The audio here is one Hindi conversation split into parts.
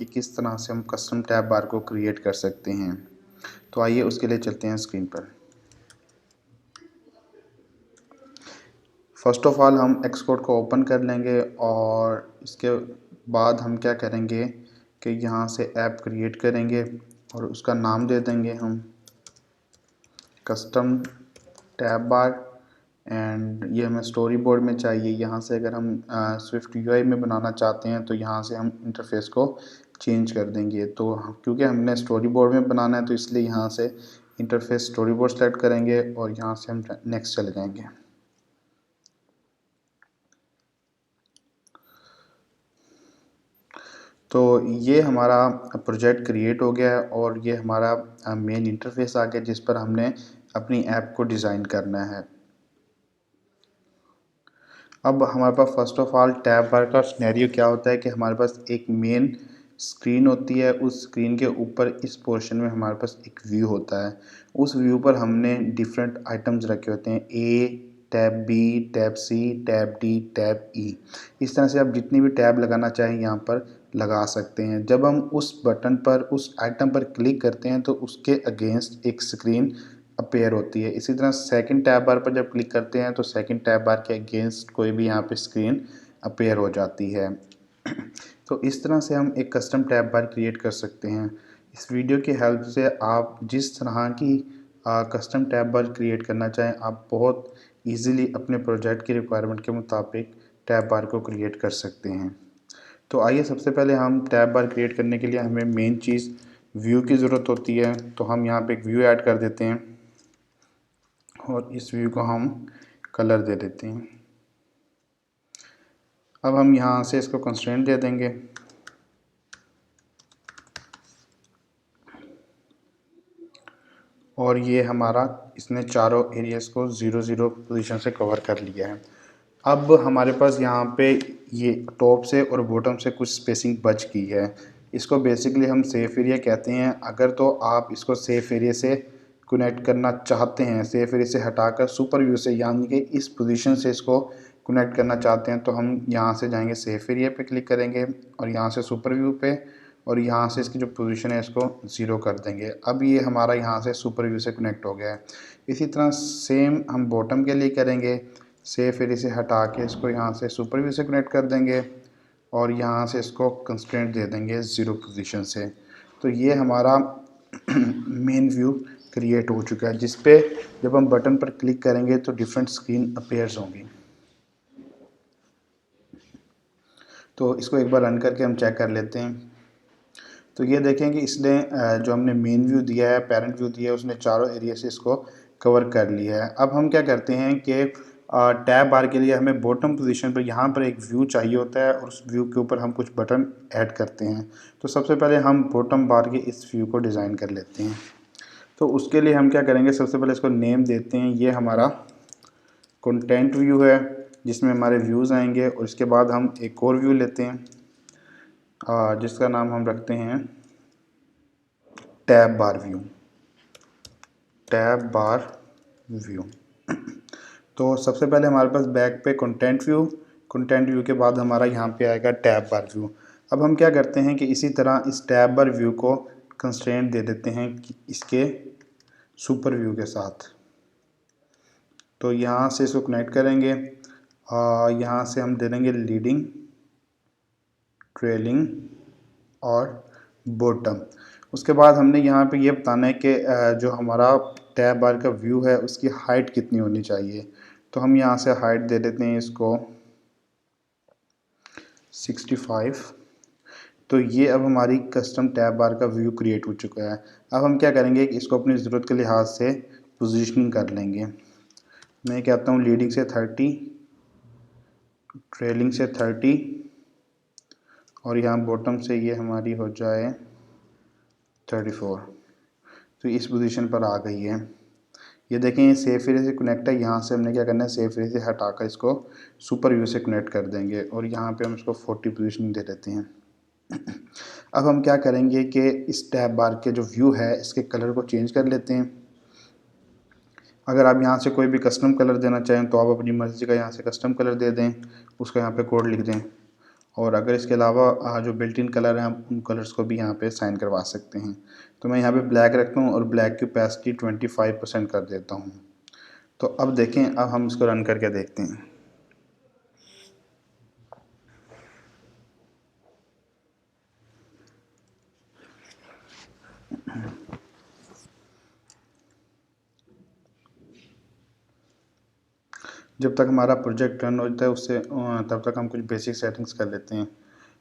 कि किस तरह से हम कस्टम टैब बार को क्रिएट कर सकते हैं। तो आइए उसके लिए चलते हैं स्क्रीन पर। फर्स्ट ऑफ ऑल हम एक्सकोड को ओपन कर लेंगे और इसके बाद हम क्या करेंगे कि यहाँ से ऐप क्रिएट करेंगे और उसका नाम दे देंगे हम कस्टम टैब बार। एंड ये हमें स्टोरी बोर्ड में चाहिए। यहाँ से अगर हम स्विफ्ट यूआई में बनाना चाहते हैं तो यहाँ से हम इंटरफेस को चेंज कर देंगे। तो क्योंकि हमने स्टोरी बोर्ड में बनाना है तो इसलिए यहाँ से इंटरफेस स्टोरी बोर्ड सेलेक्ट करेंगे और यहाँ से हम नेक्स्ट चले जाएंगे। तो ये हमारा प्रोजेक्ट क्रिएट हो गया है और ये हमारा मेन इंटरफेस आ गया जिस पर हमने अपनी ऐप को डिज़ाइन करना है। अब हमारे पास फर्स्ट ऑफ ऑल टैब बार का सिनेरियो क्या होता है कि हमारे पास एक मेन स्क्रीन होती है। उस स्क्रीन के ऊपर इस पोर्शन में हमारे पास एक व्यू होता है। उस व्यू पर हमने डिफरेंट आइटम्स रखे होते हैं, ए टैब बी, टैब सी, टैब डी, टैब ई। इस तरह से आप जितनी भी टैब लगाना चाहें यहाँ पर लगा सकते हैं। जब हम उस बटन पर, उस आइटम पर क्लिक करते हैं तो उसके अगेंस्ट एक स्क्रीन अपेयर होती है। इसी तरह सेकंड टैब बार पर जब क्लिक करते हैं तो सेकंड टैब बार के अगेंस्ट कोई भी यहाँ पे स्क्रीन अपेयर हो जाती है। तो इस तरह से हम एक कस्टम टैब बार क्रिएट कर सकते हैं। इस वीडियो की हेल्प से आप जिस तरह की कस्टम टैब बार क्रिएट करना चाहें आप बहुत ईजीली अपने प्रोजेक्ट की रिक्वायरमेंट के मुताबिक टैब बार को क्रिएट कर सकते हैं। तो आइए सबसे पहले हम टैब बार क्रिएट करने के लिए हमें मेन चीज़ व्यू की ज़रूरत होती है। तो हम यहाँ पे एक व्यू ऐड कर देते हैं और इस व्यू को हम कलर दे देते हैं। अब हम यहाँ से इसको कंस्ट्रेंट दे देंगे और ये हमारा इसने चारों एरियाज को 0 0 पोजीशन से कवर कर लिया है। अब हमारे पास यहाँ पे ये टॉप से और बॉटम से कुछ स्पेसिंग बच गई है। इसको बेसिकली हम सेफ एरिया कहते हैं। अगर तो आप इसको सेफ एरिया से कनेक्ट करना चाहते हैं, सेफ एरिया से हटाकर सुपर व्यू से यानी कि इस पोजीशन से इसको कनेक्ट करना चाहते हैं तो हम यहाँ से जाएंगे, सेफ एरिया पे क्लिक करेंगे और यहाँ से सुपर व्यू पे और यहाँ से इसकी जो पोजीशन है इसको 0 कर देंगे। अब ये हमारा यहाँ से सुपर व्यू से कनेक्ट हो गया है। इसी तरह सेम हम बॉटम के लिए करेंगे, सेफ एरिया से हटा के इसको यहाँ से सुपर व्यू से कनेक्ट कर देंगे और यहाँ से इसको कंस्ट्रेंट दे देंगे 0 पोजीशन से। तो ये हमारा मेन व्यू क्रिएट हो चुका है जिस पे जब हम बटन पर क्लिक करेंगे तो डिफरेंट स्क्रीन अपेयर्स होंगी। तो इसको एक बार रन करके हम चेक कर लेते हैं। तो ये देखें कि इसने जो हमने मेन व्यू दिया है, पेरेंट व्यू दिया है, उसने चारों एरिया से इसको कवर कर लिया है। अब हम क्या करते हैं कि टैब बार के लिए हमें बॉटम पोजीशन पर यहाँ पर एक व्यू चाहिए होता है और उस व्यू के ऊपर हम कुछ बटन ऐड करते हैं। तो सबसे पहले हम बॉटम बार के इस व्यू को डिज़ाइन कर लेते हैं। तो उसके लिए हम क्या करेंगे, सबसे पहले इसको नेम देते हैं। ये हमारा कंटेंट व्यू है जिसमें हमारे व्यूज़ आएंगे और इसके बाद हम एक और व्यू लेते हैं जिसका नाम हम रखते हैं टैब बार व्यू। टैब बार व्यू। तो सबसे पहले हमारे पास बैक पे कंटेंट व्यू के बाद हमारा यहाँ पे आएगा टैब बार व्यू। अब हम क्या करते हैं कि इसी तरह इस टैब बार व्यू को कंस्ट्रेंट दे देते हैं कि इसके सुपर व्यू के साथ। तो यहाँ से इसको कनेक्ट करेंगे। यहाँ से हम दे देंगे लीडिंग, ट्रेलिंग और बॉटम। उसके बाद हमने यहाँ पे ये बताना है कि जो हमारा टैब बार का व्यू है उसकी हाइट कितनी होनी चाहिए। तो हम यहाँ से हाइट दे देते हैं इसको 65। तो ये अब हमारी कस्टम टैब बार का व्यू क्रिएट हो चुका है। अब हम क्या करेंगे कि इसको अपनी ज़रूरत के लिहाज से पोजीशनिंग कर लेंगे। मैं कहता हूँ लीडिंग से 30, ट्रेलिंग से 30 और यहाँ बॉटम से ये हमारी हो जाए 34। तो इस पोजीशन पर आ गई है। ये देखें ये सेफ एरिया से कनेक्ट है। यहाँ से हमने क्या करना है, सेफ एरिया से हटाकर इसको सुपर व्यू से कनेक्ट कर देंगे और यहाँ पे हम इसको 40 पोजीशन दे देते हैं। अब हम क्या करेंगे कि इस टैब बार के जो व्यू है इसके कलर को चेंज कर लेते हैं। अगर आप यहाँ से कोई भी कस्टम कलर देना चाहें तो आप अपनी मर्ज़ी का यहाँ से कस्टम कलर दे दें, उसका यहाँ पे कोड लिख दें और अगर इसके अलावा जो बिल्ट इन कलर हैं हम उन कलर्स को भी यहाँ पे साइन करवा सकते हैं। तो मैं यहाँ पे ब्लैक रखता हूँ और ब्लैक की ओपेसिटी 25% कर देता हूँ। तो अब देखें, अब हम इसको रन करके देखते हैं। जब तक हमारा प्रोजेक्ट रन होता है उससे तब तक हम कुछ बेसिक सेटिंग्स कर लेते हैं।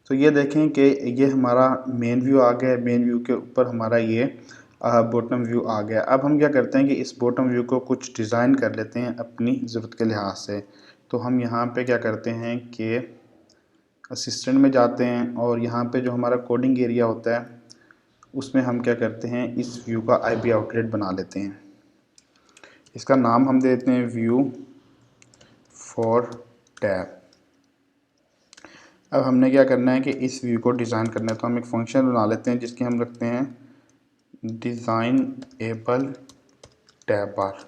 तो ये देखें कि ये हमारा मेन व्यू आ गया है। मेन व्यू के ऊपर हमारा ये बॉटम व्यू आ गया। अब हम क्या करते हैं कि इस बॉटम व्यू को कुछ डिज़ाइन कर लेते हैं अपनी ज़रूरत के लिहाज से। तो हम यहाँ पे क्या करते हैं कि असिस्टेंट में जाते हैं और यहाँ पे जो हमारा कोडिंग एरिया होता है उसमें हम क्या करते हैं, इस व्यू का आईपी आउटलेट बना लेते हैं। इसका नाम हम देते हैं व्यू फॉर टैब। अब हमने क्या करना है कि इस व्यू को डिज़ाइन करना है, तो हम एक फंक्शन बना लेते हैं जिसके हम रखते हैं डिज़ाइनेबल टैब बार।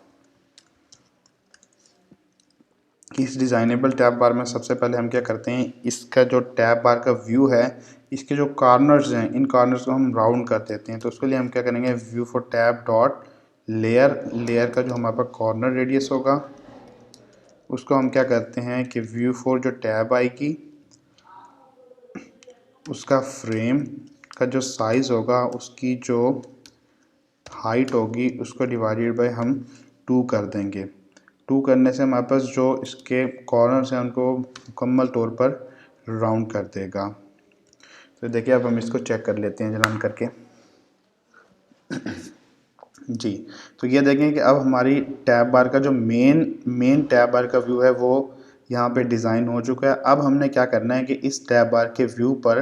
इस डिज़ाइनेबल टैब बार में सबसे पहले हम क्या करते हैं, इसका जो टैब बार का व्यू है इसके जो कॉर्नर्स हैं इन कॉर्नर्स को हम राउंड कर देते हैं। तो उसके लिए हम क्या करेंगे, view for tab dot layer का जो हमारे पास कॉर्नर रेडियस होगा उसको हम क्या करते हैं कि व्यू फॉर जो टैब आएगी उसका फ्रेम का जो साइज़ होगा उसकी जो हाइट होगी उसको डिवाइडेड बाय हम 2 कर देंगे। 2 करने से हमारे पास जो इसके कॉर्नर्स हैं उनको मुकम्मल तौर पर राउंड कर देगा। तो देखिए अब हम इसको चेक कर लेते हैं रन करके। जी, तो ये देखें कि अब हमारी टैब बार का जो मेन टैब बार का व्यू है वो यहाँ पे डिज़ाइन हो चुका है। अब हमने क्या करना है कि इस टैब बार के व्यू पर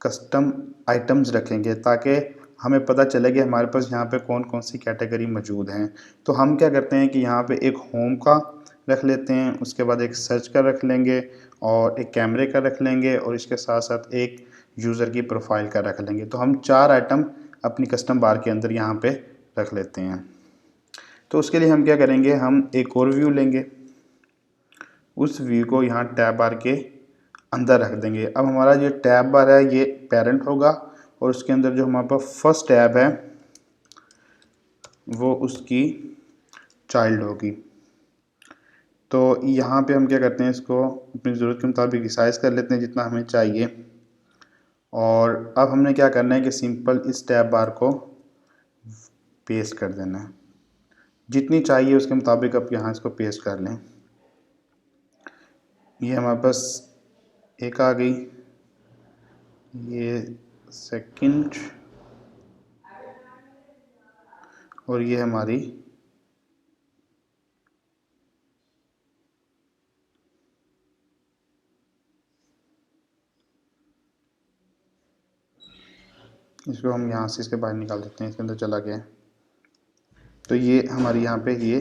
कस्टम आइटम्स रखेंगे ताकि हमें पता चले कि हमारे पास यहाँ पे कौन कौन सी कैटेगरी मौजूद हैं। तो हम क्या करते हैं कि यहाँ पे एक होम का रख लेते हैं, उसके बाद एक सर्च का रख लेंगे और एक कैमरे का रख लेंगे और इसके साथ साथ एक यूज़र की प्रोफाइल का रख लेंगे। तो हम 4 आइटम अपनी कस्टम बार के अंदर यहाँ पे रख लेते हैं। तो उसके लिए हम क्या करेंगे, हम एक और व्यू लेंगे, उस व्यू को यहाँ टैब बार के अंदर रख देंगे। अब हमारा जो टैब बार है ये पेरेंट होगा और उसके अंदर जो हमारे पास फर्स्ट टैब है वो उसकी चाइल्ड होगी। तो यहाँ पे हम क्या करते हैं, इसको अपनी ज़रूरत के मुताबिक रिसाइज़ कर लेते हैं जितना हमें चाहिए। और अब हमने क्या करना है कि सिंपल इस टैब बार को पेस्ट कर देना है, जितनी चाहिए उसके मुताबिक आप यहाँ इसको पेस्ट कर लें। ये हमारे पास एक आ गई, ये सेकंड और ये हमारी इसको हम यहाँ से इसके बाहर निकाल देते हैं, इसके अंदर चला गया। तो ये हमारी यहाँ पे ये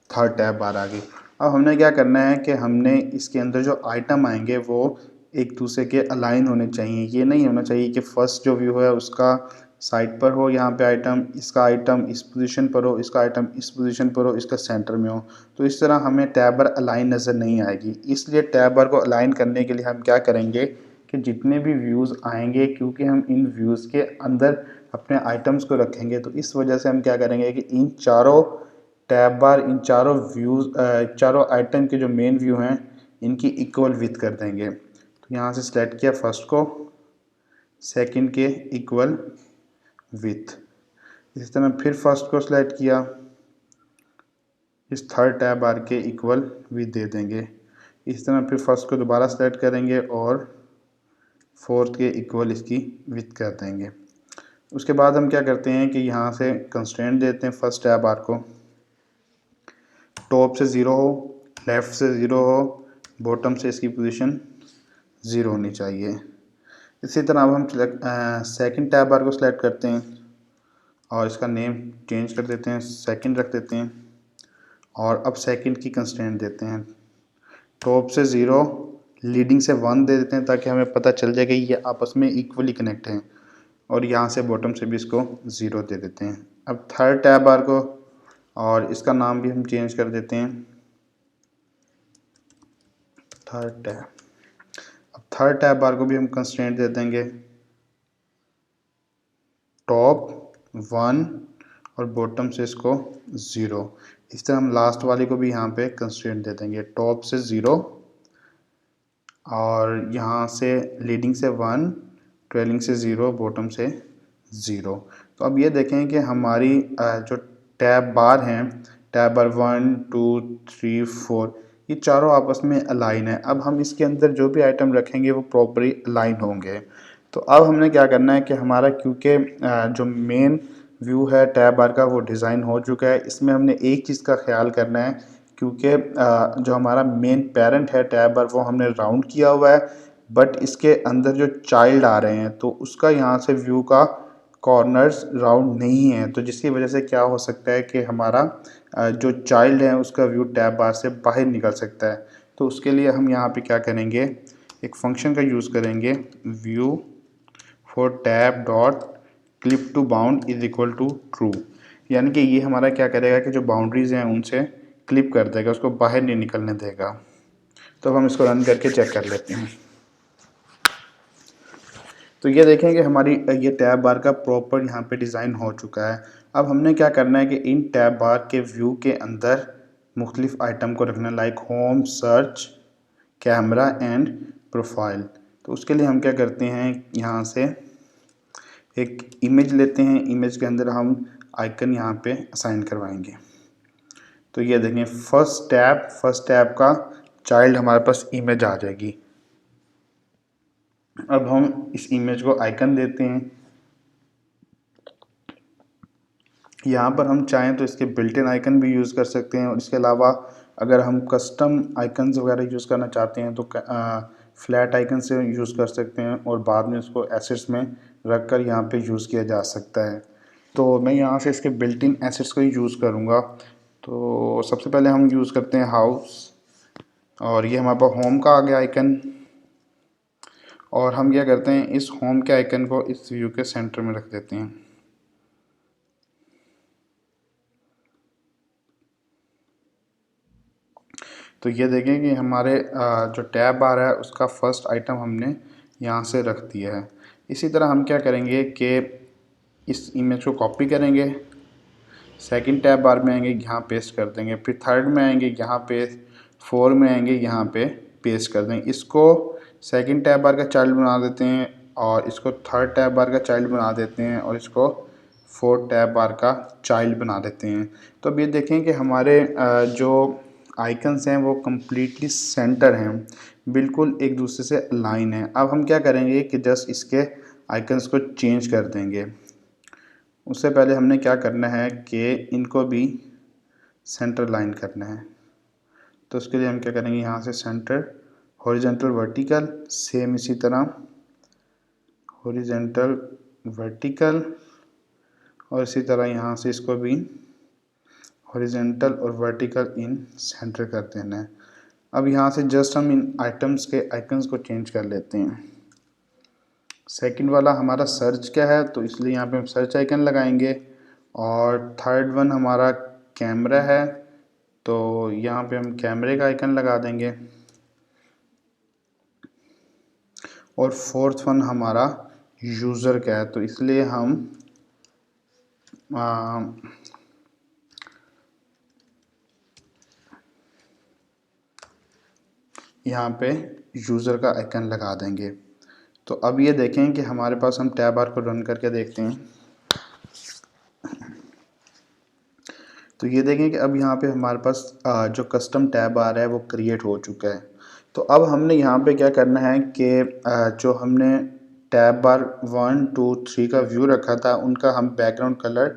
थर्ड टैब बार आ गई। अब हमने क्या करना है कि हमने इसके अंदर जो आइटम आएंगे वो एक दूसरे के अलाइन होने चाहिए। ये नहीं होना चाहिए कि फर्स्ट जो व्यू है उसका साइड पर हो यहाँ पे आइटम, इसका आइटम इस पोजीशन पर हो, इसका आइटम इस पोजीशन पर हो, इसका सेंटर में हो। तो इस तरह हमें टैब बार अलाइन नज़र नहीं आएगी। इसलिए टैब बार को अलाइन करने के लिए हम क्या करेंगे कि जितने भी व्यूज़ आएंगे, क्योंकि हम इन व्यूज़ के अंदर अपने आइटम्स को रखेंगे, तो इस वजह से हम क्या करेंगे कि इन चारों टैब बार, इन चारों व्यूज़ चारों आइटम के जो मेन व्यू हैं इनकी इक्वल विथ कर देंगे। तो यहाँ से सेलेक्ट किया फर्स्ट को, सेकंड के इक्वल विथ, इसी तरह फिर फर्स्ट को सिलेक्ट किया, इस थर्ड टैब बार के इक्वल विथ दे देंगे। इस तरह फिर फर्स्ट को दोबारा सेलेक्ट करेंगे और फोर्थ के इक्वल इसकी विथ कर देंगे। उसके बाद हम क्या करते हैं कि यहाँ से कंस्ट्रेंट देते हैं फर्स्ट टैब बार को, टॉप से 0 हो, लेफ़्ट से 0 हो, बॉटम से इसकी पोजीशन 0 होनी चाहिए। इसी तरह अब हम सेकंड टैब बार को सिलेक्ट करते हैं और इसका नेम चेंज कर देते हैं, सेकंड रख देते हैं और अब सेकंड की कंस्ट्रेंट देते हैं, टॉप से 0, लीडिंग से 1 दे देते हैं ताकि हमें पता चल जाए कि ये आपस में इक्वली कनेक्ट हैं, और यहाँ से बॉटम से भी इसको 0 दे देते हैं। अब थर्ड टैब बार को और इसका नाम भी हम चेंज कर देते हैं, थर्ड टैब। अब थर्ड टैब बार को भी हम कंस्ट्रेंट दे देंगे टॉप 1 और बॉटम से इसको 0। इस तरह हम लास्ट वाले को भी यहाँ पे कंस्ट्रेंट दे देंगे टॉप से 0 और यहाँ से लीडिंग से 1, ट्रेलिंग से 0, बॉटम से 0। तो अब ये देखें कि हमारी जो टैब बार हैं, टैब बार 1, 2, 3, 4, ये चारों आपस में अलाइन है। अब हम इसके अंदर जो भी आइटम रखेंगे वो प्रॉपरली अलाइन होंगे। तो अब हमने क्या करना है कि हमारा क्योंकि जो मेन व्यू है टैब बार का वो डिज़ाइन हो चुका है, इसमें हमने एक चीज़ का ख्याल करना है क्योंकि जो हमारा मेन पेरेंट है टैब बार वो हमने राउंड किया हुआ है, बट इसके अंदर जो चाइल्ड आ रहे हैं तो उसका यहाँ से व्यू का कॉर्नर्स राउंड नहीं है, तो जिसकी वजह से क्या हो सकता है कि हमारा जो चाइल्ड है उसका व्यू टैब बार से बाहर निकल सकता है। तो उसके लिए हम यहाँ पे क्या करेंगे, एक फंक्शन का यूज़ करेंगे view for tab dot clip to bound is equal to true, यानी कि ये हमारा क्या करेगा कि जो बाउंड्रीज हैं उनसे क्लिप कर देगा, उसको बाहर नहीं निकलने देगा। तो हम इसको रन करके चेक कर लेते हैं। तो ये देखेंगे हमारी ये टैब बार का प्रॉपर यहाँ पे डिज़ाइन हो चुका है। अब हमने क्या करना है कि इन टैब बार के व्यू के अंदर मुख्तलिफ आइटम को रखना, like home, search, camera and profile. तो उसके लिए हम क्या करते हैं, यहाँ से एक इमेज लेते हैं, इमेज के अंदर हम आइकन यहाँ पे असाइन करवाएंगे। तो ये देखें फर्स्ट टैब का चाइल्ड हमारे पास इमेज आ जाएगी। अब हम इस इमेज को आइकन देते हैं। यहाँ पर हम चाहें तो इसके बिल्ट इन आइकन भी यूज़ कर सकते हैं और इसके अलावा अगर हम कस्टम आइकन्स वगैरह यूज़ करना चाहते हैं तो फ्लैट आइकन से यूज़ कर सकते हैं और बाद में उसको एसेट्स में रख कर यहाँ पे यूज़ किया जा सकता है। तो मैं यहाँ से इसके बिल्ट इन एसेट्स को ही यूज़ करूँगा। तो सबसे पहले हम यूज़ करते हैं हाउस, और ये हमारे पास होम का आ गया आइकन, और हम क्या करते हैं इस होम के आइकन को इस व्यू के सेंटर में रख देते हैं। तो ये देखें कि हमारे जो टैब बार है उसका फर्स्ट आइटम हमने यहाँ से रख दिया है। इसी तरह हम क्या करेंगे कि इस इमेज को कॉपी करेंगे, सेकंड टैब बार में आएंगे यहाँ पेस्ट कर देंगे, फिर थर्ड में आएंगे यहाँ पे, फोर में आएंगे यहाँ पे पेस्ट कर देंगे। इसको सेकंड टैब बार का चाइल्ड बना देते हैं और इसको थर्ड टैब बार का चाइल्ड बना देते हैं और इसको फोर्थ टैब बार का चाइल्ड बना देते हैं। तो अब ये देखें कि हमारे जो आइकन्स हैं वो कम्प्लीटली सेंटर हैं, बिल्कुल एक दूसरे से अलाइन है। अब हम क्या करेंगे कि जस्ट इसके आइकन्स को चेंज कर देंगे। उससे पहले हमने क्या करना है कि इनको भी सेंटर लाइन करना है। तो उसके लिए हम क्या करेंगे, यहाँ से सेंटर हॉरिजॉन्टल वर्टिकल, सेम इसी तरह हॉरिजॉन्टल वर्टिकल, और इसी तरह यहाँ से इसको भी हॉरिजॉन्टल और वर्टिकल इन सेंटर कर देना है। अब यहाँ से जस्ट हम इन आइटम्स के आइकन्स को चेंज कर लेते हैं। सेकंड वाला हमारा सर्च क्या है, तो इसलिए यहाँ पे हम सर्च आइकन लगाएंगे, और थर्ड वन हमारा कैमरा है तो यहाँ पे हम कैमरे का आइकन लगा देंगे, और फोर्थ वन हमारा यूज़र का है तो इसलिए हम यहाँ पे यूज़र का आइकन लगा देंगे। तो अब ये देखें कि हमारे पास, हम टैब बार को रन करके देखते हैं। तो ये देखें कि अब यहाँ पे हमारे पास जो कस्टम टैब बार है वो क्रिएट हो चुका है। तो अब हमने यहाँ पे क्या करना है कि जो हमने टैब बार 1, 2, 3 का व्यू रखा था उनका हम बैकग्राउंड कलर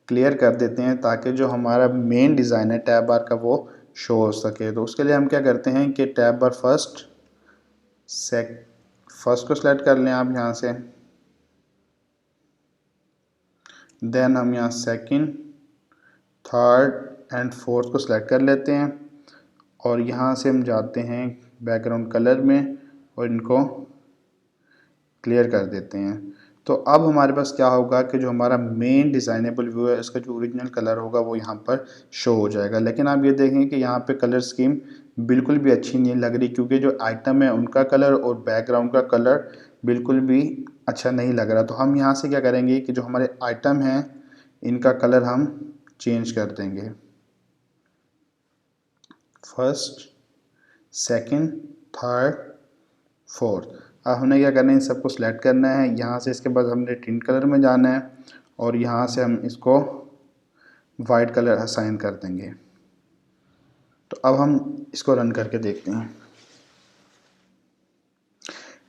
क्लियर कर देते हैं ताकि जो हमारा मेन डिज़ाइन है टैब बार का वो शो हो सके। तो उसके लिए हम क्या करते हैं कि टैब बार फर्स्ट को सिलेक्ट कर लें आप यहाँ से, देन हम यहाँ सेकंड, थर्ड एंड फोर्थ को सिलेक्ट कर लेते हैं और यहाँ से हम जाते हैं बैकग्राउंड कलर में और इनको क्लियर कर देते हैं। तो अब हमारे पास क्या होगा कि जो हमारा मेन डिज़ाइनेबल व्यू है इसका जो ओरिजिनल कलर होगा वो यहाँ पर शो हो जाएगा। लेकिन आप ये देखें कि यहाँ पे कलर स्कीम बिल्कुल भी अच्छी नहीं लग रही, क्योंकि जो आइटम है उनका कलर और बैकग्राउंड का कलर बिल्कुल भी अच्छा नहीं लग रहा। तो हम यहाँ से क्या करेंगे कि जो हमारे आइटम हैं इनका कलर हम चेंज कर देंगे। First, second, third, fourth. अब हमने क्या करना है, इन सबको सिलेक्ट करना है यहाँ से। इसके बाद हमने टिंट कलर में जाना है और यहाँ से हम इसको वाइट कलर असाइन कर देंगे। तो अब हम इसको रन करके देखते हैं।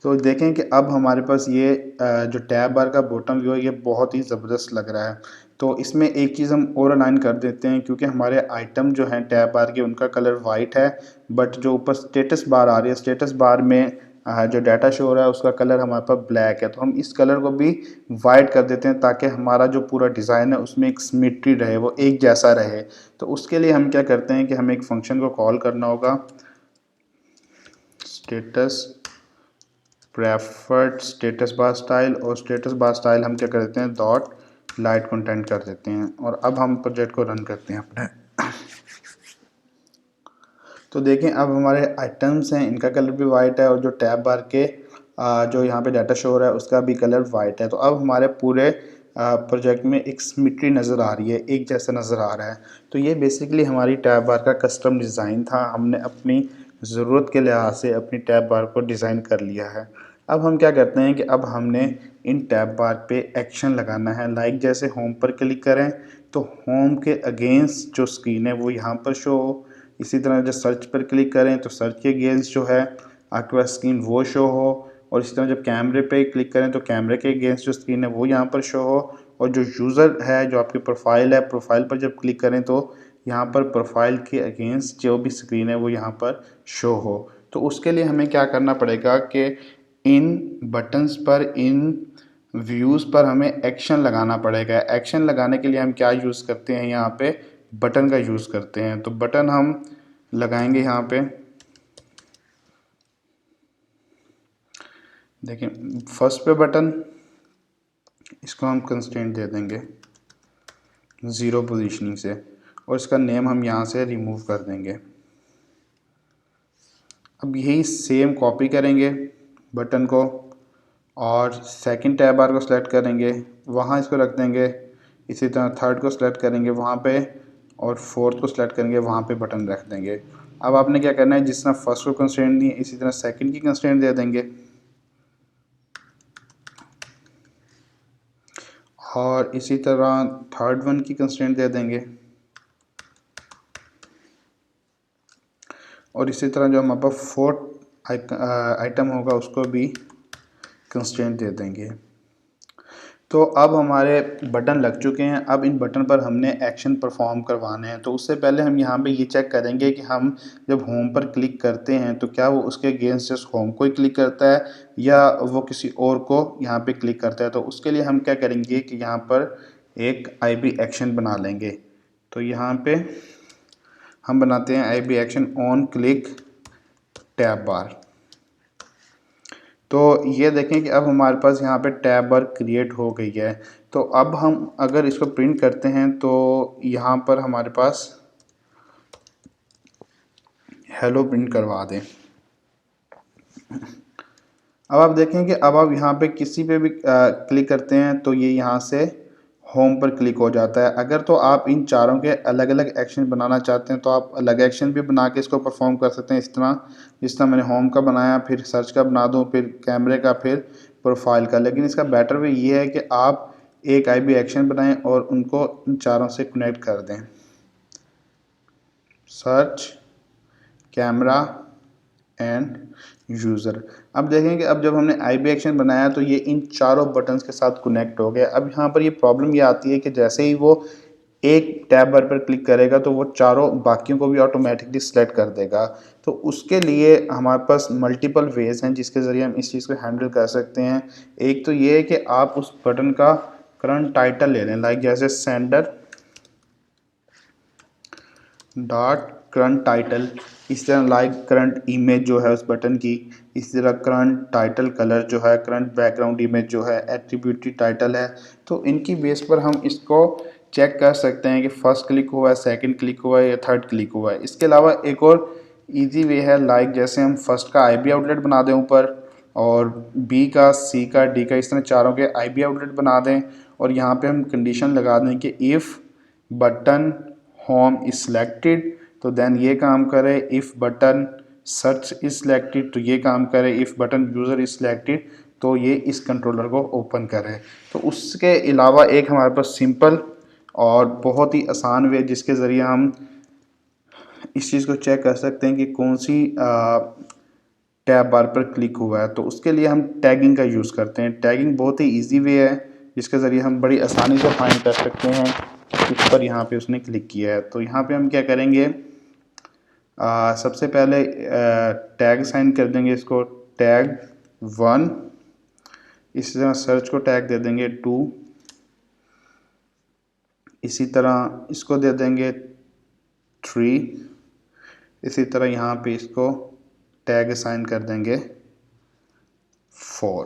तो देखें कि अब हमारे पास ये जो टैब बार का बॉटम व्यू है ये बहुत ही ज़बरदस्त लग रहा है। तो इसमें एक चीज़ हम और अलाइन कर देते हैं, क्योंकि हमारे आइटम जो हैं टैब बार के उनका कलर वाइट है, बट जो ऊपर स्टेटस बार आ रही है, स्टेटस बार में जो डाटा शो हो रहा है उसका कलर हमारे पास ब्लैक है। तो हम इस कलर को भी वाइट कर देते हैं ताकि हमारा जो पूरा डिज़ाइन है उसमें एक सिमेट्री रहे, वो एक जैसा रहे। तो उसके लिए हम क्या करते हैं कि हमें एक फंक्शन को कॉल करना होगा, status preferred status bar style, और स्टेटस बार स्टाइल हम क्या कर देते हैं डॉट लाइट कंटेंट कर देते हैं। और अब हम प्रोजेक्ट को रन करते हैं अपने। तो देखें अब हमारे आइटम्स हैं इनका कलर भी वाइट है, और जो टैब बार के जो यहाँ पे डाटा शो हो रहा है उसका भी कलर वाइट है। तो अब हमारे पूरे प्रोजेक्ट में एक सिमेट्री नज़र आ रही है, एक जैसा नज़र आ रहा है। तो ये बेसिकली हमारी टैब बार का कस्टम डिज़ाइन था। हमने अपनी ज़रूरत के लिहाज से अपनी टैब बार को डिज़ाइन कर लिया है। अब हम क्या करते हैं कि अब हमने इन टैब बार पे एक्शन लगाना है। लाइक जैसे होम पर क्लिक करें तो होम के अगेंस्ट जो स्क्रीन है वो यहाँ पर शो हो। इसी तरह जब सर्च पर क्लिक करें तो सर्च के अगेंस्ट जो है आपके पास स्क्रीन वो शो हो। और इसी तरह जब कैमरे पे क्लिक करें तो कैमरे के अगेंस्ट जो स्क्रीन है वो यहाँ पर शो हो। और जो यूज़र है, जो आपकी प्रोफाइल है, प्रोफाइल पर जब क्लिक करें तो यहाँ पर प्रोफाइल के अगेंस्ट जो भी स्क्रीन है वो यहाँ पर शो हो। तो उसके लिए हमें क्या करना पड़ेगा कि इन बटन्स पर, इन व्यूज़ पर हमें एक्शन लगाना पड़ेगा। एक्शन लगाने के लिए हम क्या यूज़ करते हैं, यहाँ पे बटन का यूज़ करते हैं। तो बटन हम लगाएंगे यहाँ पे, देखिए फर्स्ट पे बटन, इसको हम कंस्ट्रेंट दे देंगे 0 पोजीशनिंग से, और इसका नेम हम यहाँ से रिमूव कर देंगे। अब यही सेम कॉपी करेंगे बटन को, और सेकंड टैब बार को सिलेक्ट करेंगे, वहाँ इसको रख देंगे। इसी तरह थर्ड को सिलेक्ट करेंगे वहाँ पे, और फोर्थ को सिलेक्ट करेंगे वहाँ पे बटन रख देंगे। अब आपने क्या करना है, जिस तरह फर्स्ट को कंस्ट्रेंट दी इसी तरह सेकंड की कंस्ट्रेंट दे देंगे, और इसी तरह थर्ड वन की कंस्ट्रेंट दे देंगे, और इसी तरह जो हमारे पास फोर्थ आइटम होगा उसको भी कंस्ट्रेंट दे देंगे। तो अब हमारे बटन लग चुके हैं। अब इन बटन पर हमने एक्शन परफॉर्म करवाने हैं। तो उससे पहले हम यहाँ पे ये चेक करेंगे कि हम जब होम पर क्लिक करते हैं तो क्या वो उसके अगेंस्ट जस्ट होम को ही क्लिक करता है या वो किसी और को यहाँ पे क्लिक करता है। तो उसके लिए हम क्या करेंगे कि यहाँ पर एक IB एक्शन बना लेंगे। तो यहाँ पे हम बनाते हैं IB action on click tab bar. तो ये देखें कि अब हमारे पास यहाँ पे टैब बार क्रिएट हो गई है। तो अब हम अगर इसको प्रिंट करते हैं तो यहाँ पर हमारे पास हेलो प्रिंट करवा दें। अब आप देखें कि अब आप यहाँ पे किसी पे भी क्लिक करते हैं तो ये यहाँ से होम पर क्लिक हो जाता है। अगर तो आप इन चारों के अलग अलग एक्शन बनाना चाहते हैं तो आप अलग एक्शन भी बना के इसको परफॉर्म कर सकते हैं। इस तरह जिस तरह मैंने होम का बनाया, फिर सर्च का बना दूँ, फिर कैमरे का, फिर प्रोफाइल का। लेकिन इसका बेटर वे ये है कि आप एक IB एक्शन बनाएं और उनको इन चारों से कनेक्ट कर दें, सर्च, कैमरा एंड यूज़र। अब देखें कि अब जब हमने IB एक्शन बनाया तो ये इन चारों बटन्स के साथ कनेक्ट हो गया। अब यहाँ पर ये प्रॉब्लम ये आती है कि जैसे ही वो एक टैब बार पर क्लिक करेगा तो वो चारों बाकियों को भी ऑटोमेटिकली सिलेक्ट कर देगा। तो उसके लिए हमारे पास मल्टीपल वेज हैं जिसके ज़रिए हम इस चीज़ को हैंडल कर सकते हैं। एक तो ये है कि आप उस बटन का करंट टाइटल ले लें, लाइक जैसे सेंडर डॉट करंट टाइटल, इस तरह लाइक करंट इमेज जो है उस बटन की, इस तरह करंट टाइटल कलर जो है, करंट बैकग्राउंड इमेज जो है, एट्रीब्यूटरी टाइटल है। तो इनकी बेस पर हम इसको चेक कर सकते हैं कि फर्स्ट क्लिक हुआ है, सेकंड क्लिक हुआ है या थर्ड क्लिक हुआ है। इसके अलावा एक और इजी वे है, लाइक जैसे हम फर्स्ट का आईबी आउटलेट बना दें ऊपर, और बी का, सी का, डी का, इस तरह चारों के आईबी आउटलेट बना दें, और यहाँ पे हम कंडीशन लगा दें कि if button home is selected तो देन ये काम करे, if button search is selected तो ये काम करे, if button user is selected तो ये इस कंट्रोलर को ओपन करे। तो उसके अलावा एक हमारे पास सिंपल और बहुत ही आसान वे जिसके ज़रिए हम इस चीज़ को चेक कर सकते हैं कि कौन सी टैब बार पर क्लिक हुआ है। तो उसके लिए हम टैगिंग का यूज़ करते हैं। टैगिंग बहुत ही इजी वे है जिसके ज़रिए हम बड़ी आसानी से फाइंड कर सकते हैं किस पर यहाँ पे उसने क्लिक किया है। तो यहाँ पे हम क्या करेंगे, सबसे पहले टैग साइन कर देंगे इसको, टैग 1, इसी तरह सर्च को टैग दे देंगे 2, इसी तरह इसको दे देंगे 3, इसी तरह यहाँ पे इसको टैग असाइन कर देंगे 4।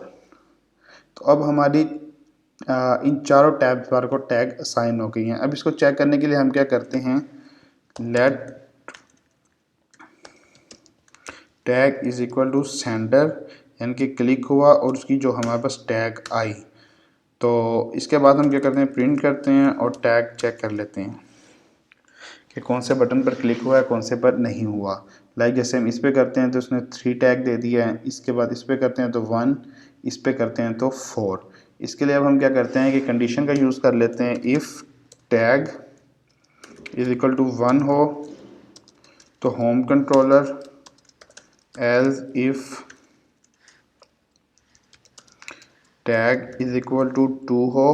तो अब हमारी इन चारों टैब बार को टैग असाइन हो गई हैं। अब इसको चेक करने के लिए हम क्या करते हैं, let tag is equal to sender, यानी कि क्लिक हुआ और उसकी जो हमारे पास टैग आई। तो इसके बाद हम क्या करते हैं, प्रिंट करते हैं और टैग चेक कर लेते हैं कि कौन से बटन पर क्लिक हुआ है, कौन से पर नहीं हुआ। लाइक जैसे हम इस पर करते हैं तो उसने 3 टैग दे दिया है, इसके बाद इस पर करते हैं तो 1, इस पर करते हैं तो 4। इसके लिए अब हम क्या करते हैं कि कंडीशन का यूज़ कर लेते हैं, if tag is equal to 1 हो तो home controller, as if tag is equal to 2 हो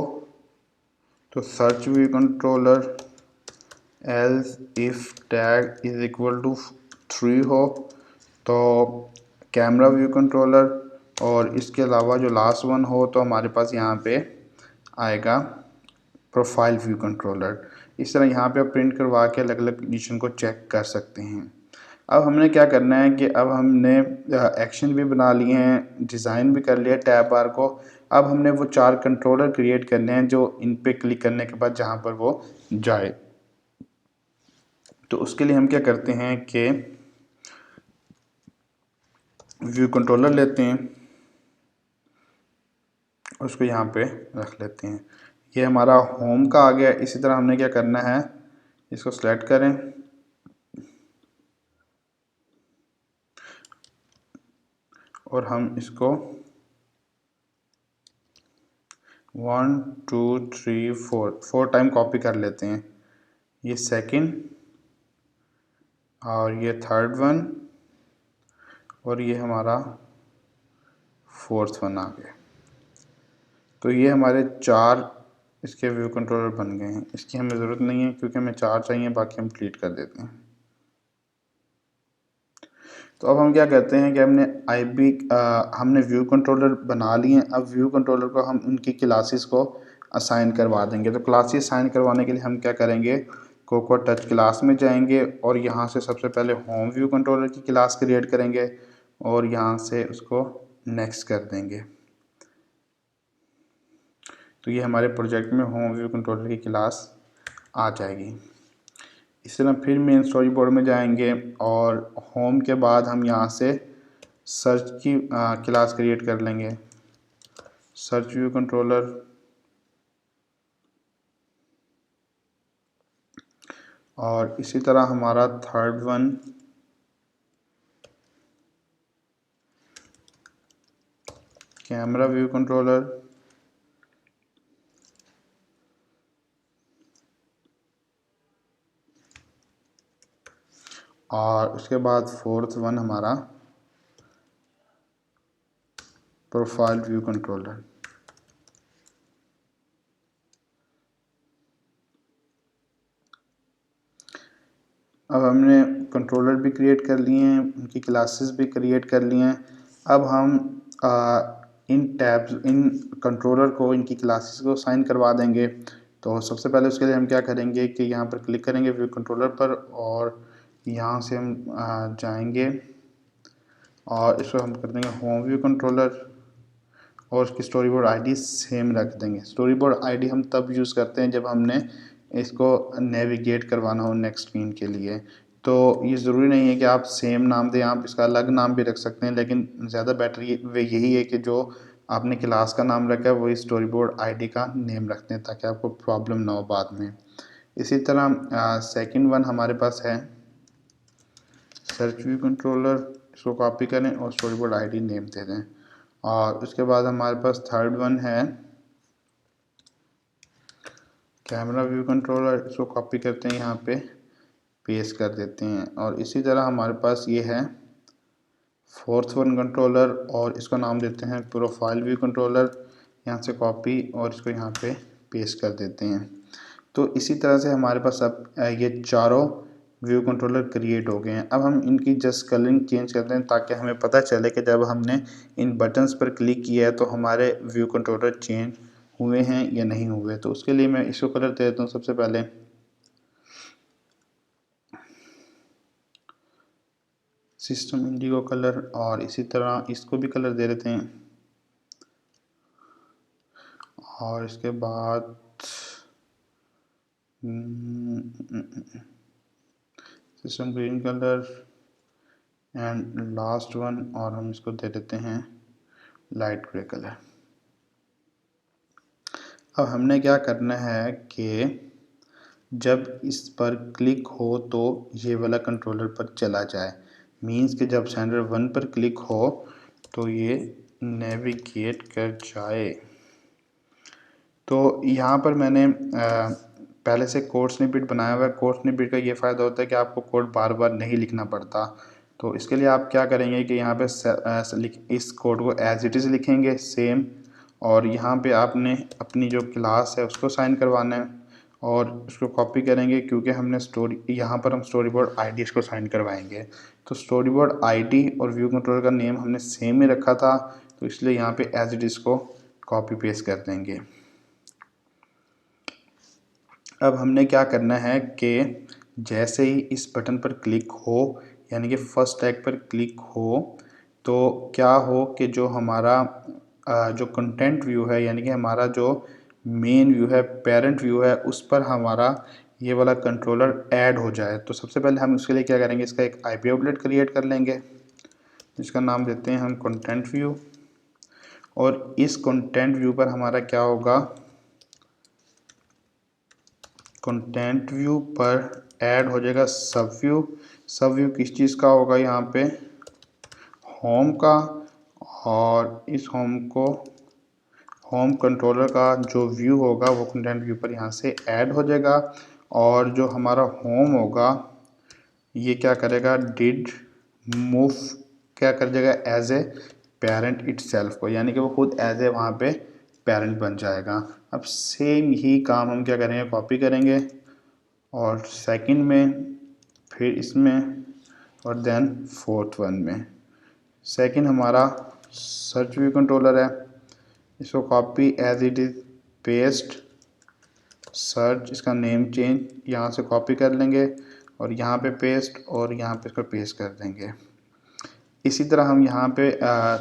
तो search view controller, as if tag is equal to 3 हो तो कैमरा व्यू कंट्रोलर, और इसके अलावा जो लास्ट वन हो तो हमारे पास यहाँ पे आएगा प्रोफाइल व्यू कंट्रोलर। इस तरह यहाँ पे प्रिंट करवा के अलग अलग कंडीशन को चेक कर सकते हैं। अब हमने क्या करना है कि अब हमने एक्शन भी बना लिए हैं, डिज़ाइन भी कर लिया टैब बार को। अब हमने वो 4 कंट्रोलर क्रिएट करने हैं जो इन पे क्लिक करने के बाद जहाँ पर वो जाए। तो उसके लिए हम क्या करते हैं कि व्यू कंट्रोलर लेते हैं, उसको यहाँ पे रख लेते हैं। ये हमारा होम का आ गया। इसी तरह हमने क्या करना है, इसको सेलेक्ट करें और हम इसको 1 2 3 4 टाइम कॉपी कर लेते हैं। ये सेकंड और ये थर्ड वन और ये हमारा फोर्थ वन आ गया। तो ये हमारे 4 इसके व्यू कंट्रोलर बन गए हैं। इसकी हमें ज़रूरत नहीं है क्योंकि हमें 4 चाहिए, बाकी हम डिलीट कर देते हैं। तो अब हम क्या करते हैं कि हमने व्यू कंट्रोलर बना लिए हैं। अब व्यू कंट्रोलर को हम उनकी क्लासेस को असाइन करवा देंगे। तो क्लासेस असाइन करवाने के लिए हम क्या करेंगे, कोको टच क्लास में जाएंगे और यहाँ से सबसे पहले होम व्यू कंट्रोलर की क्लास क्रिएट करेंगे और यहाँ से उसको नेक्स्ट कर देंगे। तो ये हमारे प्रोजेक्ट में होम व्यू कंट्रोलर की क्लास आ जाएगी। इस तरह फिर मेन स्टोरी बोर्ड में जाएंगे और होम के बाद हम यहाँ से सर्च की क्लास क्रिएट कर लेंगे, सर्च व्यू कंट्रोलर, और इसी तरह हमारा third one camera view controller, और उसके बाद फोर्थ वन हमारा प्रोफाइल व्यू कंट्रोलर। अब हमने कंट्रोलर भी क्रिएट कर लिए हैं, उनकी क्लासेस भी क्रिएट कर लिए हैं। अब हम इन टैब्स, इन कंट्रोलर को, इनकी क्लासेस को साइन करवा देंगे। तो सबसे पहले उसके लिए हम क्या करेंगे कि यहाँ पर क्लिक करेंगे व्यू कंट्रोलर पर और यहाँ से हम जाएंगे और इसको हम कर देंगे होम व्यू कंट्रोलर और उसकी story board I D same रख देंगे। स्टोरी बोर्ड आई डी हम तब यूज़ करते हैं जब हमने इसको नेविगेट करवाना हो नेक्स्ट स्क्रीन के लिए। तो ये ज़रूरी नहीं है कि आप सेम नाम दें, आप इसका अलग नाम भी रख सकते हैं, लेकिन ज़्यादा बेटर यही है कि जो आपने क्लास का नाम रखा है वही स्टोरी बोर्ड आईडी का नेम रखते हैं, ताकि आपको प्रॉब्लम ना हो बाद में। इसी तरह सेकंड वन हमारे पास है सर्च व्यू कंट्रोलर, इसको कॉपी करें और स्टोरी बोर्ड आईडी नेम दे दें। और उसके बाद हमारे पास थर्ड वन है कैमरा व्यू कंट्रोलर, इसको कॉपी करते हैं, यहाँ पे पेस्ट कर देते हैं। और इसी तरह हमारे पास ये है फोर्थ वन कंट्रोलर, और इसका नाम देते हैं प्रोफाइल व्यू कंट्रोलर। यहाँ से कॉपी और इसको यहाँ पे पेस्ट कर देते हैं। तो इसी तरह से हमारे पास अब ये चारों व्यू कंट्रोलर क्रिएट हो गए हैं। अब हम इनकी जस्ट कलरिंग चेंज करते हैं, ताकि हमें पता चले कि जब हमने इन बटन्स पर क्लिक किया है तो हमारे व्यू कंट्रोलर चेंज हुए हैं या नहीं हुए। तो उसके लिए मैं इसको कलर दे देता हूँ सबसे पहले सिस्टम इंडिगो कलर, और इसी तरह इसको भी कलर दे देते हैं। और इसके बाद system green colour and last one, और हम इसको दे देते हैं लाइट ग्रे कलर। अब हमने क्या करना है कि जब इस पर क्लिक हो तो ये वाला कंट्रोलर पर चला जाए, मीन्स कि जब सेंडर 1 पर क्लिक हो तो ये नेविगेट कर जाए। तो यहाँ पर मैंने पहले से कोड स्निपेट बनाया हुआ है। कोड स्निपेट का ये फ़ायदा होता है कि आपको कोड बार बार नहीं लिखना पड़ता। तो इसके लिए आप क्या करेंगे कि यहाँ पे इस कोड को एज इट इज़ लिखेंगे सेम, और यहाँ पे आपने अपनी जो क्लास है उसको साइन करवाना है और उसको कॉपी करेंगे, क्योंकि हमने यहाँ पर हम स्टोरी बोर्ड आई डी को साइन करवाएंगे। तो स्टोरी बोर्ड आई डी और व्यू कंट्रोलर का नेम हमने सेम ही रखा था, तो इसलिए यहाँ पे एज इट इज़ को कॉपी पेस्ट कर देंगे। अब हमने क्या करना है कि जैसे ही इस बटन पर क्लिक हो, यानी कि फर्स्ट टैग पर क्लिक हो, तो क्या हो कि जो हमारा जो कंटेंट व्यू है, यानी कि हमारा जो मेन व्यू है, पेरेंट व्यू है, उस पर हमारा ये वाला कंट्रोलर ऐड हो जाए। तो सबसे पहले हम उसके लिए क्या करेंगे, इसका एक आईपी आउटलेट क्रिएट कर लेंगे, जिसका नाम देते हैं हम कंटेंट व्यू। और इस कंटेंट व्यू पर हमारा क्या होगा, कंटेंट व्यू पर ऐड हो जाएगा सब व्यू। सब व्यू किस चीज़ का होगा, यहाँ पे होम का, और इस होम को होम कंट्रोलर का जो व्यू होगा वो कंटेंट व्यू पर यहाँ से ऐड हो जाएगा। और जो हमारा होम होगा ये क्या करेगा, डिड मूव क्या कर जाएगा एज ए पेरेंट इटसेल्फ को, यानी कि वो खुद एज ए वहाँ पे पेरेंट बन जाएगा। अब सेम ही काम हम क्या करेंगे, कॉपी करेंगे और सेकंड में, फिर इसमें, और देन फोर्थ वन में। सेकंड हमारा सर्च व्यू कंट्रोलर है, इसको copy as it is paste search, इसका नेम चेंज यहाँ से कॉपी कर लेंगे और यहाँ पे पेस्ट, और यहाँ पे इसको पेस्ट कर देंगे। इसी तरह हम यहाँ पे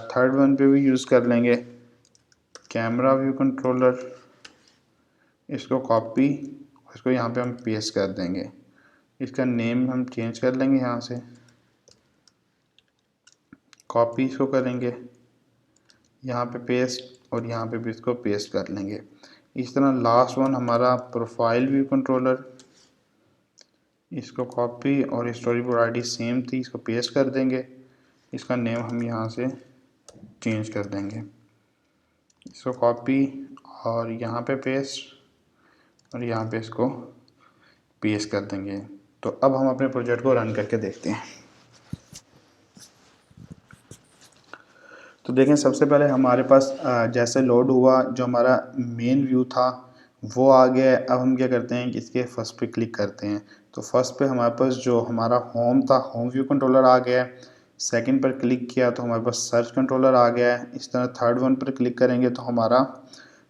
थर्ड वन पे भी यूज़ कर लेंगे कैमरा व्यू कंट्रोलर, इसको कॉपी, इसको यहाँ पे हम पेस्ट कर देंगे। इसका नेम हम चेंज कर लेंगे, यहाँ से कॉपी इसको करेंगे, यहाँ पे पेस्ट, और यहाँ पे भी इसको पेस्ट कर लेंगे। इस तरह लास्ट वन हमारा प्रोफाइल व्यू कंट्रोलर, इसको कॉपी, और स्टोरी बोर्ड आईडी सेम थी, इसको पेस्ट कर देंगे। इसका नेम हम यहाँ से चेंज कर देंगे, इसको कॉपी और यहाँ पे पेस्ट, और यहाँ पे इसको पेस्ट कर देंगे। तो अब हम अपने प्रोजेक्ट को रन करके देखते हैं। तो देखें, सबसे पहले हमारे पास जैसे लोड हुआ, जो हमारा मेन व्यू था वो आ गया है। अब हम क्या करते हैं कि इसके फर्स्ट पे क्लिक करते हैं। तो फर्स्ट पे हमारे पास जो हमारा होम था, होम व्यू कंट्रोलर आ गया है। सेकंड पर क्लिक किया तो हमारे पास सर्च कंट्रोलर आ गया है। इस तरह थर्ड वन पर क्लिक करेंगे तो हमारा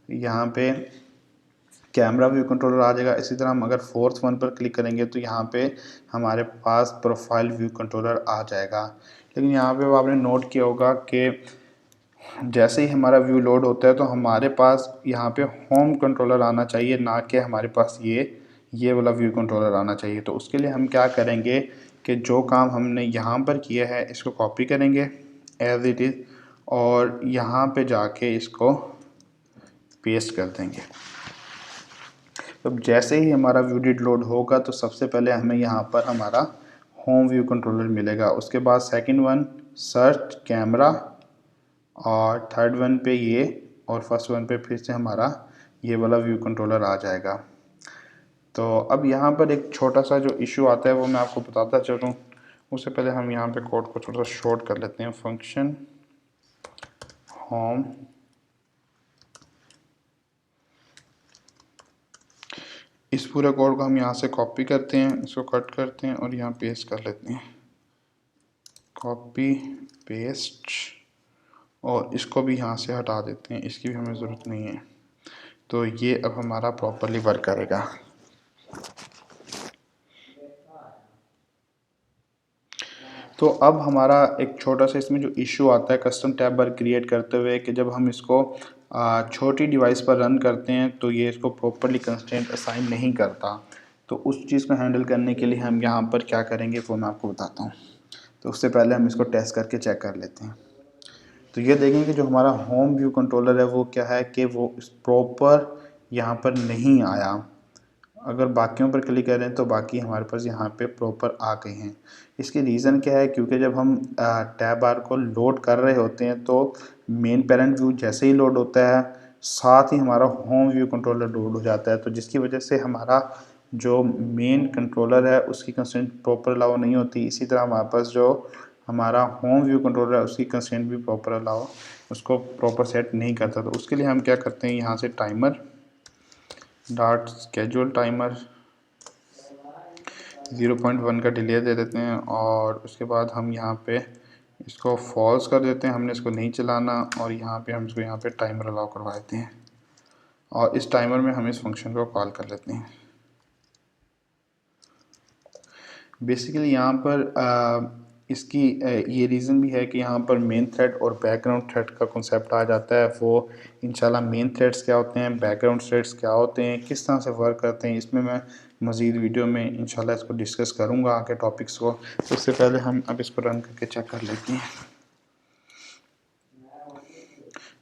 यहाँ पे कैमरा व्यू कंट्रोलर आ जाएगा। इसी तरह हम अगर फोर्थ वन पर क्लिक करेंगे तो यहाँ पे हमारे पास प्रोफाइल व्यू कंट्रोलर आ जाएगा। लेकिन यहाँ पे आपने नोट किया होगा कि जैसे ही हमारा व्यू लोड होता है तो हमारे पास यहाँ पे होम कंट्रोलर आना चाहिए, ना कि हमारे पास ये वाला व्यू कंट्रोलर आना चाहिए। तो उसके लिए हम क्या करेंगे कि जो काम हमने यहाँ पर किया है इसको कॉपी करेंगे एज इट इज़ और यहाँ पे जाके इसको पेस्ट कर देंगे। तो जैसे ही हमारा व्यू डिड लोड होगा तो सबसे पहले हमें यहाँ पर हमारा होम व्यू कंट्रोलर मिलेगा। उसके बाद सेकंड वन सर्च कैमरा और थर्ड वन पे ये और फर्स्ट वन पे फिर से हमारा ये वाला व्यू कंट्रोलर आ जाएगा। तो अब यहाँ पर एक छोटा सा जो इशू आता है वो मैं आपको बताता चलूँ। उससे पहले हम यहाँ पे कोड को थोड़ा सा शॉर्ट कर लेते हैं। फंक्शन होम इस पूरे कोड को हम यहाँ से कॉपी करते हैं, इसको कट करते हैं और यहाँ पेस्ट कर लेते हैं। कॉपी पेस्ट और इसको भी यहाँ से हटा देते हैं, इसकी भी हमें ज़रूरत नहीं है। तो ये अब हमारा प्रॉपरली वर्क करेगा। तो अब हमारा एक छोटा सा इसमें जो इशू आता है कस्टम टैब बार क्रिएट करते हुए कि जब हम इसको छोटी डिवाइस पर रन करते हैं तो ये इसको प्रॉपरली कंस्ट्रेंट असाइन नहीं करता। तो उस चीज़ को हैंडल करने के लिए हम यहाँ पर क्या करेंगे वो मैं आपको बताता हूँ। तो उससे पहले हम इसको टेस्ट करके चेक कर लेते हैं। तो ये देखेंगे जो हमारा होम व्यू कंट्रोलर है वो क्या है कि वो प्रॉपर यहाँ पर नहीं आया। अगर बाकियों पर क्लिक करें तो बाकी हमारे पास यहाँ पे प्रॉपर आ गए हैं। इसकी रीज़न क्या है, क्योंकि जब हम टैब बार को लोड कर रहे होते हैं तो मेन पेरेंट व्यू जैसे ही लोड होता है साथ ही हमारा होम व्यू कंट्रोलर लोड हो जाता है। तो जिसकी वजह से हमारा जो मेन कंट्रोलर है उसकी कंस्ट्रेंट प्रॉपर अलाउ नहीं होती। इसी तरह हमारे पास जो हमारा होम व्यू कंट्रोलर है उसकी कंस्ट्रेंट भी प्रॉपर अलाउ उसको प्रॉपर सेट नहीं करता। तो उसके लिए हम क्या करते हैं, यहाँ से टाइमर डॉट स्केड्यूल टाइमर 0.1 का डिले दे देते हैं और उसके बाद हम यहाँ पे इसको फॉल्स कर देते हैं, हमने इसको नहीं चलाना। और यहाँ पे हम इसको यहाँ पे टाइमर अलाउ करवा देते हैं और इस टाइमर में हम इस फंक्शन को कॉल कर लेते हैं। बेसिकली यहाँ पर इसकी ये रीज़न भी है कि यहाँ पर मेन थ्रेड और बैकग्राउंड थ्रेड का कॉन्सेप्ट आ जाता है। वो इंशाल्लाह मेन थ्रेड्स क्या होते हैं, बैकग्राउंड थ्रेड्स क्या होते हैं, किस तरह से वर्क करते हैं, इसमें मैं मज़ीद वीडियो में इंशाल्लाह इसको डिस्कस करूँगा आगे टॉपिक्स को। तो उससे पहले हम अब इसको रन करके चेक कर लेते हैं।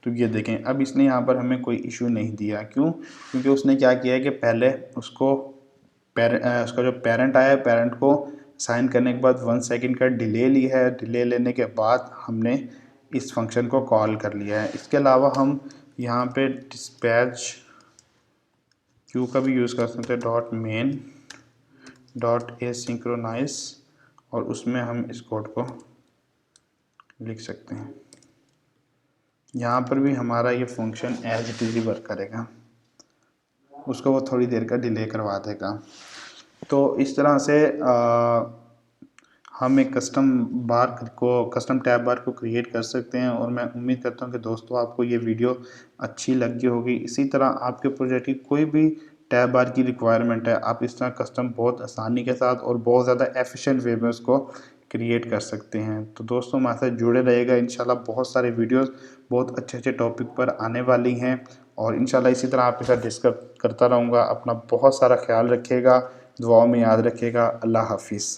तो ये देखें अब इसने यहाँ पर हमें कोई इशू नहीं दिया। क्यों? क्योंकि उसने क्या किया है कि पहले उसको उसका जो पेरेंट आया है पैरेंट को साइन करने के बाद 1 सेकंड का डिले लिया है। डिले लेने के बाद हमने इस फंक्शन को कॉल कर लिया है। इसके अलावा हम यहाँ पे डिस्पैच क्यू का भी यूज़ कर सकते हैं, डॉट मेन डॉट एसिंक्रोनाइज और उसमें हम इस कोड को लिख सकते हैं। यहाँ पर भी हमारा ये function as it is work करेगा, उसको वो थोड़ी देर का डिले करवा देगा। तो इस तरह से हम एक कस्टम टैब बार को क्रिएट कर सकते हैं। और मैं उम्मीद करता हूँ कि दोस्तों आपको ये वीडियो अच्छी लगी होगी। इसी तरह आपके प्रोजेक्ट की कोई भी टैब बार की रिक्वायरमेंट है, आप इस तरह कस्टम बहुत आसानी के साथ और बहुत ज़्यादा एफिशिएंट वे में उसको क्रिएट कर सकते हैं। तो दोस्तों हमारे साथ जुड़े रहिएगा, इंशाल्लाह बहुत सारे वीडियोस बहुत अच्छे अच्छे टॉपिक पर आने वाली हैं और इंशाल्लाह इसी तरह आपके साथ डिस्कस करता रहूँगा। अपना बहुत सारा ख्याल रखिएगा, दुआओं में याद रखिएगा। अल्लाह हाफिज़।